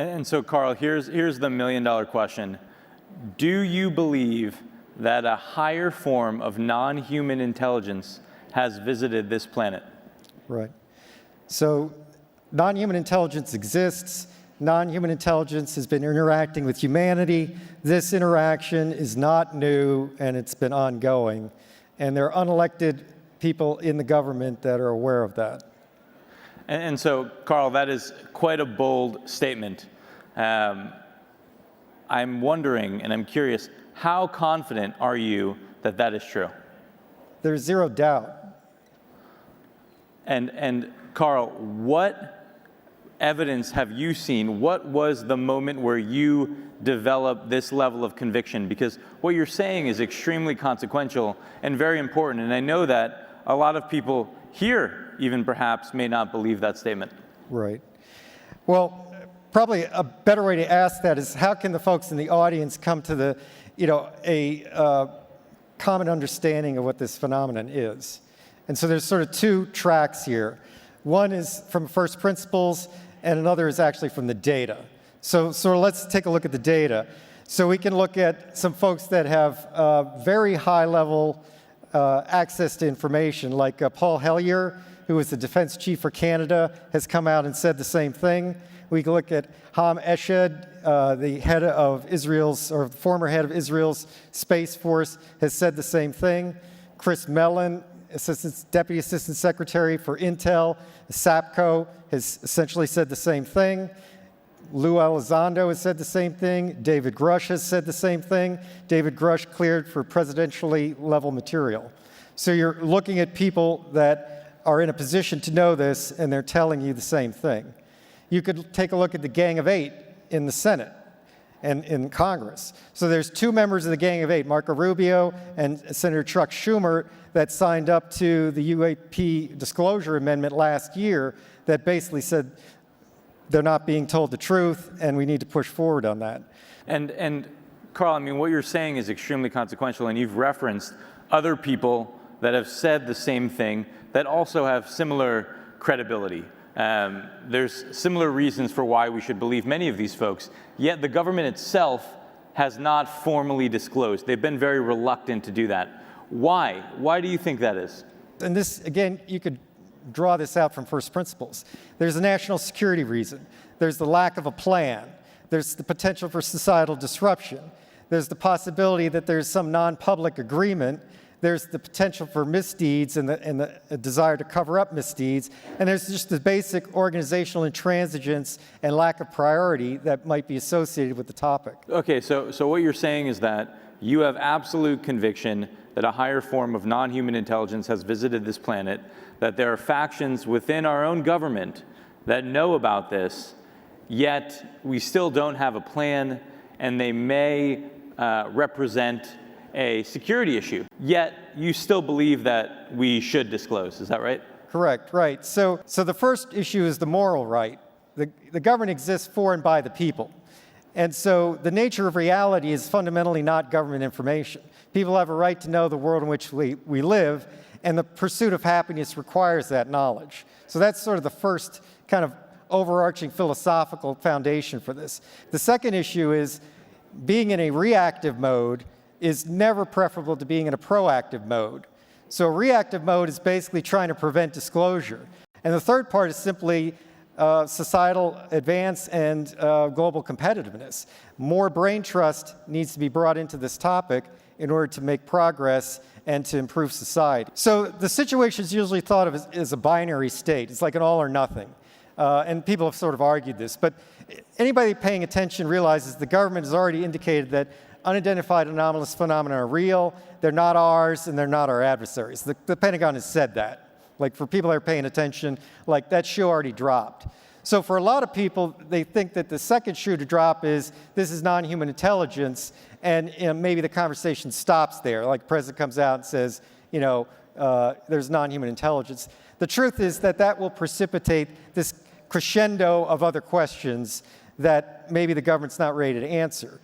And so, Karl, here's the million-dollar question. Do you believe that a higher form of non-human intelligence has visited this planet? Right. So non-human intelligence exists. Non-human intelligence has been interacting with humanity. This interaction is not new, and it's been ongoing. And there are unelected people in the government that are aware of that. And so, Karl, that is quite a bold statement. I'm wondering, and I'm curious, how confident are you that that is true? There's zero doubt. And Karl, what evidence have you seen? What was the moment where you developed this level of conviction? Because what you're saying is extremely consequential and very important. And I know that a lot of people here even perhaps may not believe that statement. Right. Well, probably a better way to ask that is, how can the folks in the audience come to a common understanding of what this phenomenon is? And so there's sort of two tracks here. One is from first principles, and another is actually from the data. So let's take a look at the data. So we can look at some folks that have very high level access to information, like Paul Hellyer, who is the defense chief for Canada, has come out and said the same thing. We can look at Ham Eshed, the head of Israel's, or former head of Israel's Space Force, has said the same thing. Chris Mellon, Deputy Assistant Secretary for Intel, SAPCO, has essentially said the same thing. Lou Elizondo has said the same thing. David Grush has said the same thing. David Grush cleared for presidentially level material. So you're looking at people that are in a position to know this, and they're telling you the same thing. You could take a look at the Gang of Eight in the Senate and in Congress. So there's two members of the Gang of Eight, Marco Rubio and Senator Chuck Schumer, that signed up to the UAP disclosure amendment last year that basically said they're not being told the truth, and we need to push forward on that. And Karl, I mean, what you're saying is extremely consequential, and you've referenced other people that have said the same thing that also have similar credibility. There's similar reasons for why we should believe many of these folks, yet the government itself has not formally disclosed. They've been very reluctant to do that. Why? Why do you think that is? And this, again, you could draw this out from first principles. There's a national security reason. There's the lack of a plan. There's the potential for societal disruption. There's the possibility that there's some non-public agreement. There's the potential for misdeeds and the desire to cover up misdeeds. And there's just the basic organizational intransigence and lack of priority that might be associated with the topic. Okay, so what you're saying is that you have absolute conviction that a higher form of non-human intelligence has visited this planet, that there are factions within our own government that know about this, yet we still don't have a plan, and they may represent a security issue, yet you still believe that we should disclose. Is that right? Correct, right. So the first issue is the moral right. The government exists for and by the people. And so the nature of reality is fundamentally not government information. People have a right to know the world in which we live, and the pursuit of happiness requires that knowledge. So that's sort of the first kind of overarching philosophical foundation for this. The second issue is being in a reactive mode is never preferable to being in a proactive mode. So reactive mode is basically trying to prevent disclosure. And the third part is simply societal advance and global competitiveness. More brain trust needs to be brought into this topic in order to make progress and to improve society. So the situation is usually thought of as a binary state. It's like an all or nothing. And people have sort of argued this. But anybody paying attention realizes the government has already indicated that unidentified anomalous phenomena are real, they're not ours, and they're not our adversaries. The Pentagon has said that. Like, for people that are paying attention, like, that shoe already dropped. So for a lot of people, they think that the second shoe to drop is, this is non-human intelligence, and maybe the conversation stops there. Like, the president comes out and says, there's non-human intelligence. The truth is that will precipitate this crescendo of other questions that maybe the government's not ready to answer.